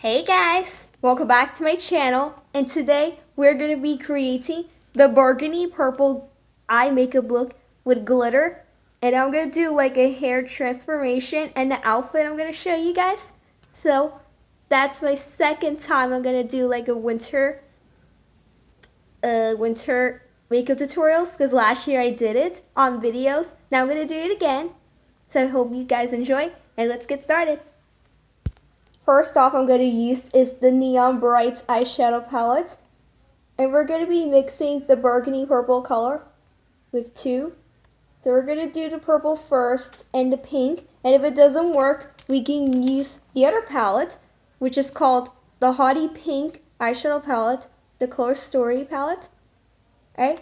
Hey guys, welcome back to my channel, and today we're going to be creating the burgundy purple eye makeup look with glitter, and I'm going to do like a hair transformation and the outfit I'm going to show you guys. So that's my second time I'm going to do like a winter makeup tutorials, because last year I did it on videos. Now I'm going to do it again, so I hope you guys enjoy, and let's get started. First off, I'm going to use is the Neon Brights eyeshadow palette, and we're going to be mixing the burgundy purple color with two. So we're going to do the purple first and the pink, and if it doesn't work, we can use the other palette, which is called the Haughty Pink eyeshadow palette, the Color Story palette. Alright,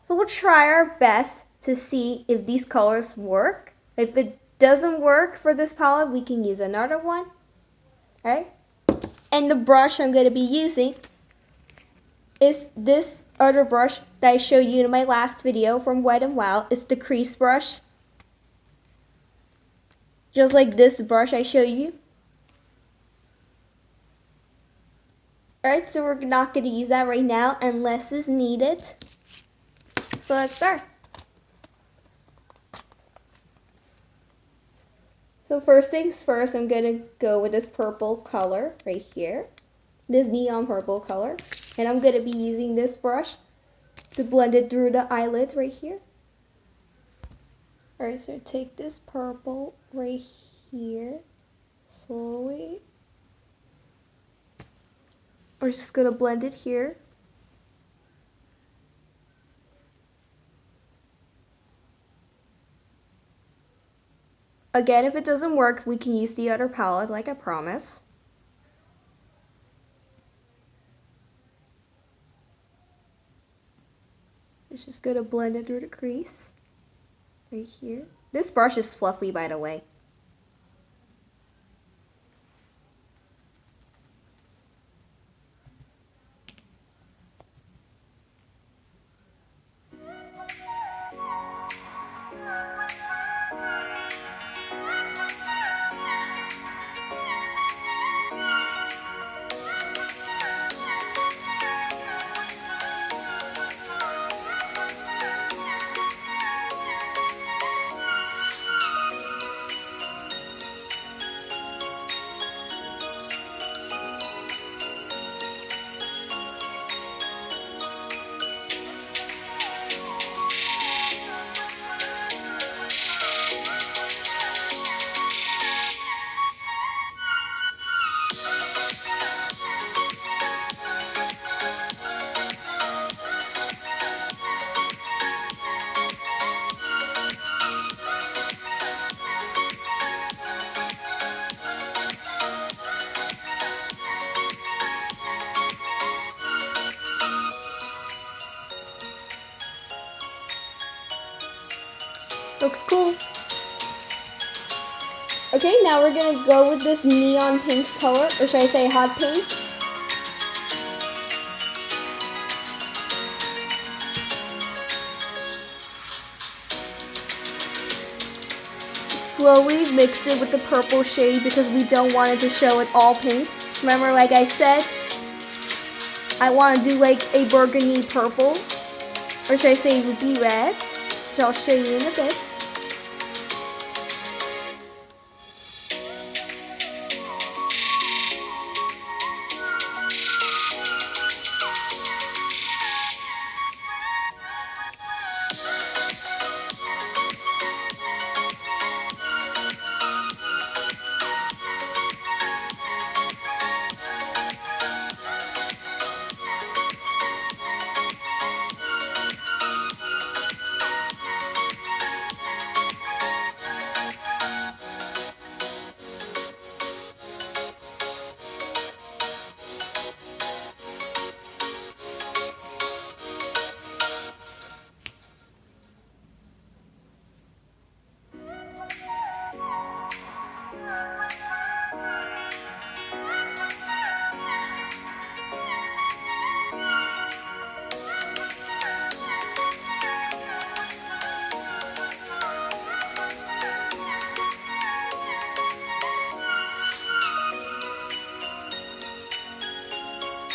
so we'll try our best to see if these colors work. If it doesn't work for this palette, we can use another one. Alright, and the brush I'm going to be using is this other brush that I showed you in my last video from Wet n Wild. It's the crease brush, just like this brush I showed you. Alright, so we're not going to use that right now unless it's needed. So let's start. So first things first, I'm going to go with this purple color right here. This neon purple color. And I'm going to be using this brush to blend it through the eyelid right here. Alright, so take this purple right here. Slowly. We're just going to blend it here. Again, if it doesn't work, we can use the other palette like I promised. It's just going to blend it through the crease right here. This brush is fluffy, by the way. Looks cool. Okay, now we're going to go with this neon pink color, or should I say hot pink. Slowly mix it with the purple shade because we don't want it to show it all pink. Remember, like I said, I want to do like a burgundy purple, or should I say ruby red, which I'll show you in a bit.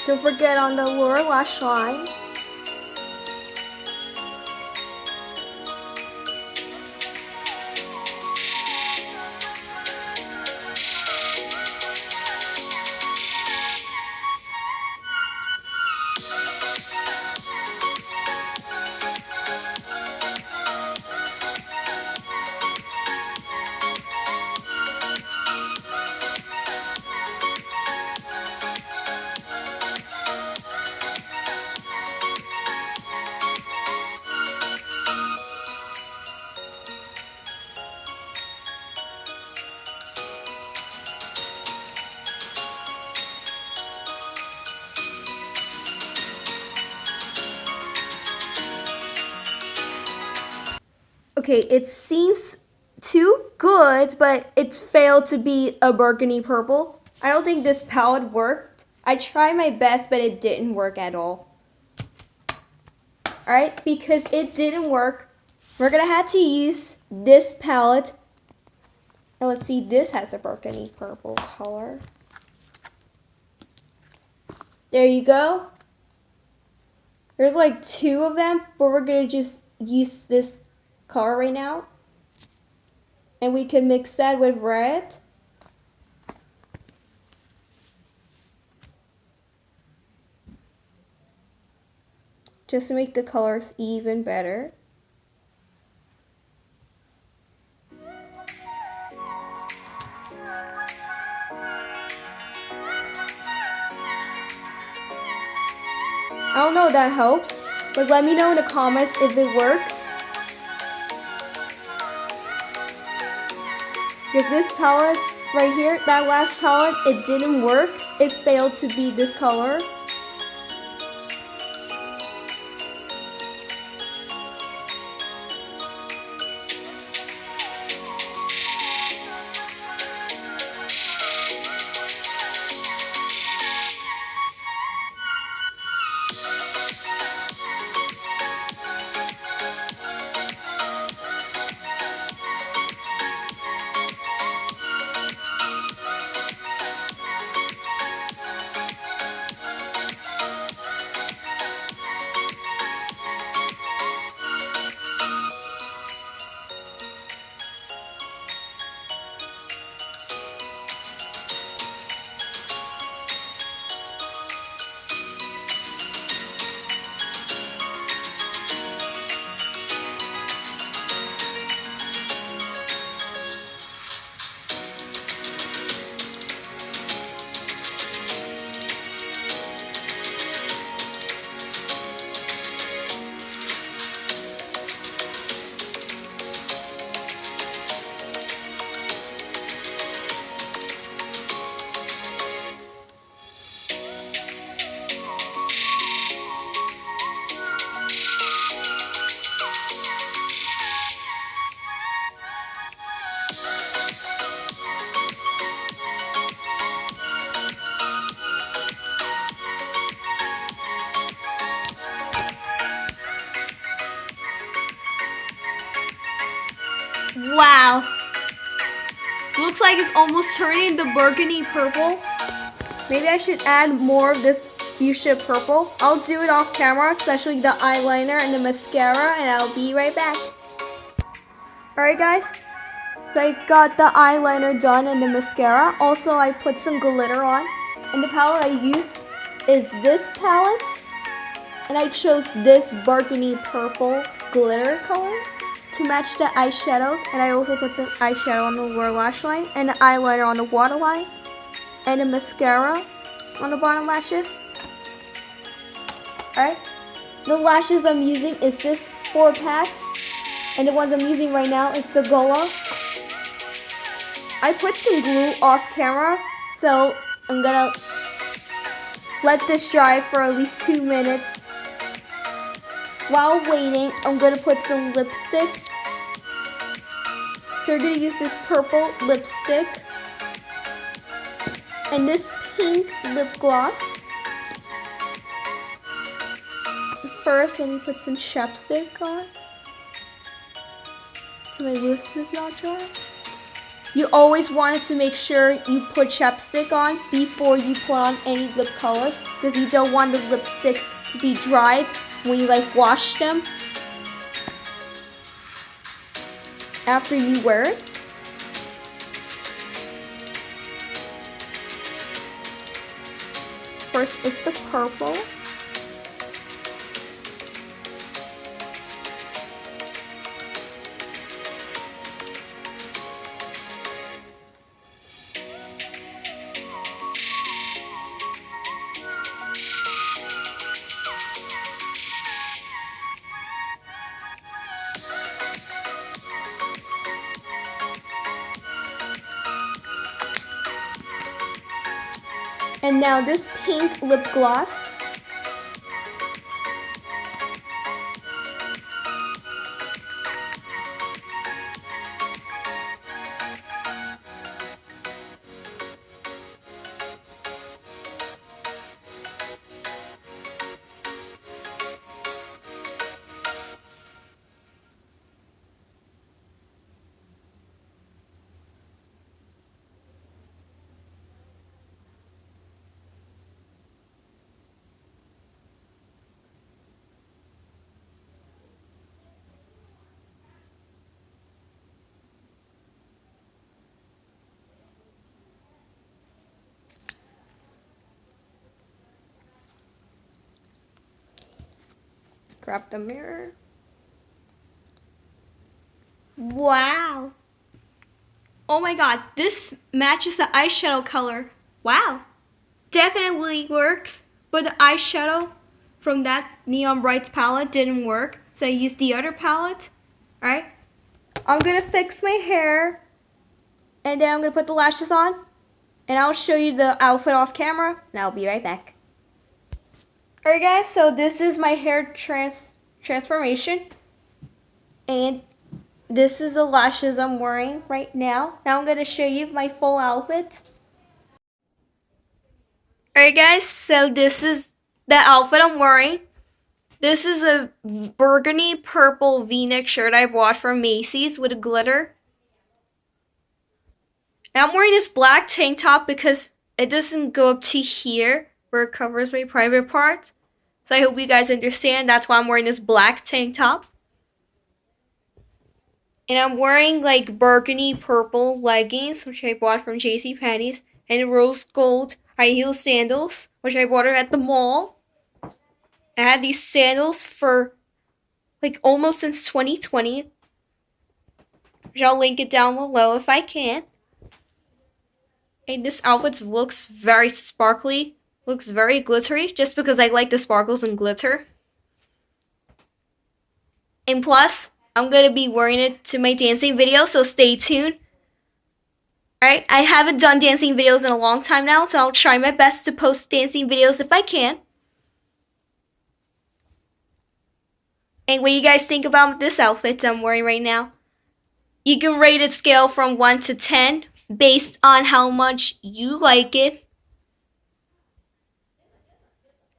Don't forget on the lower lash line. Okay, it seems too good, but it's failed to be a burgundy purple. I don't think this palette worked. I tried my best, but it didn't work at all. Alright, because it didn't work, we're gonna have to use this palette. And let's see, this has a burgundy purple color. There you go. There's like 2 of them, but we're gonna just use this color right now. And we can mix that with red. Just to make the colors even better. I don't know if that helps, but let me know in the comments if it works. Because this palette right here, that last palette, it didn't work. It failed to be this color. Wow. Looks like it's almost turning the burgundy purple. Maybe I should add more of this fuchsia purple. I'll do it off camera, especially the eyeliner and the mascara, and I'll be right back. Alright guys, so I got the eyeliner done and the mascara. Also, I put some glitter on. And the palette I used is this palette. And I chose this burgundy purple glitter color to match the eyeshadows. And I also put the eyeshadow on the lower lash line and the eyeliner on the waterline and the mascara on the bottom lashes. Alright, the lashes I'm using is this 4-pack, and the ones I'm using right now is the Gola. I put some glue off camera, so I'm gonna let this dry for at least 2 minutes. While waiting, I'm gonna put some lipstick. So we're gonna use this purple lipstick and this pink lip gloss. First, let me put some chapstick on so my lips is not dry. You always wanted to make sure you put chapstick on before you put on any lip colors, because you don't want the lipstick to be dried when you like wash them after you wear it. First is the purple. And now this pink lip gloss. Grab the mirror. Wow. Oh my god, this matches the eyeshadow color. Wow. Definitely works, but the eyeshadow from that Neon Brights palette didn't work, so I used the other palette. Alright. I'm gonna fix my hair, and then I'm gonna put the lashes on, and I'll show you the outfit off camera, and I'll be right back. Alright guys, so this is my hair transformation, and this is the lashes I'm wearing right now. Now I'm going to show you my full outfit. Alright guys, so this is the outfit I'm wearing. This is a burgundy purple v-neck shirt I bought from Macy's with a glitter. Now I'm wearing this black tank top because it doesn't go up to here, where it covers my private part. So I hope you guys understand. That's why I'm wearing this black tank top. And I'm wearing like burgundy purple leggings, which I bought from JCPenney's, and rose gold high heel sandals, which I bought at the mall. I had these sandals for like almost since 2020, which I'll link it down below if I can. And this outfit looks very sparkly. Looks very glittery, just because I like the sparkles and glitter. And plus, I'm going to be wearing it to my dancing video, so stay tuned. Alright, I haven't done dancing videos in a long time now, so I'll try my best to post dancing videos if I can. And what do you guys think about this outfit I'm wearing right now? You can rate it scale from 1 to 10 based on how much you like it.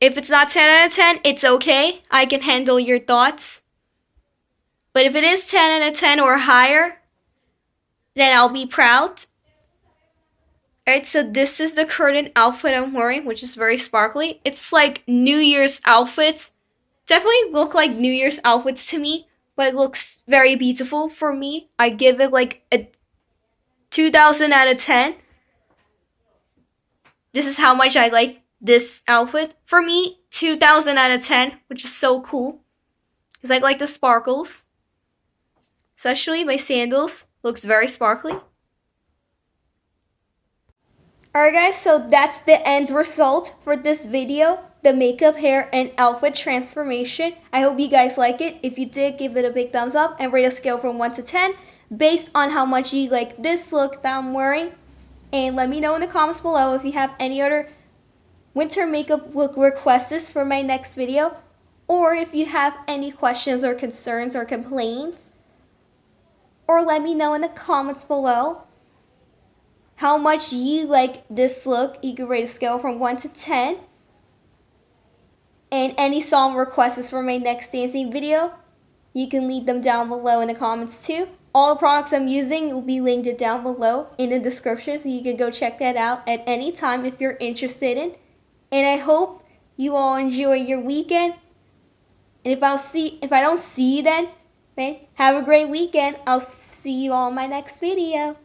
If it's not 10 out of 10, it's okay. I can handle your thoughts. But if it is 10 out of 10 or higher, then I'll be proud. Alright, so this is the current outfit I'm wearing, which is very sparkly. It's like New Year's outfits. Definitely look like New Year's outfits to me, but it looks very beautiful for me. I give it like a 2000 out of 10. This is how much I like this outfit. For me, 2000 out of 10, which is so cool. Because I like the sparkles. Especially my sandals. Looks very sparkly. Alright guys, so that's the end result for this video. The makeup, hair, and outfit transformation. I hope you guys like it. If you did, give it a big thumbs up and rate a scale from 1 to 10 based on how much you like this look that I'm wearing. And let me know in the comments below if you have any other winter makeup look requests for my next video, or if you have any questions or concerns or complaints, or let me know in the comments below how much you like this look. You can rate a scale from 1 to 10, and any song requests for my next dancing video, you can leave them down below in the comments too. All the products I'm using will be linked down below in the description, so you can go check that out at any time if you're interested in. And I hope you all enjoy your weekend. And if I don't see you then, okay, have a great weekend. I'll see you all in my next video.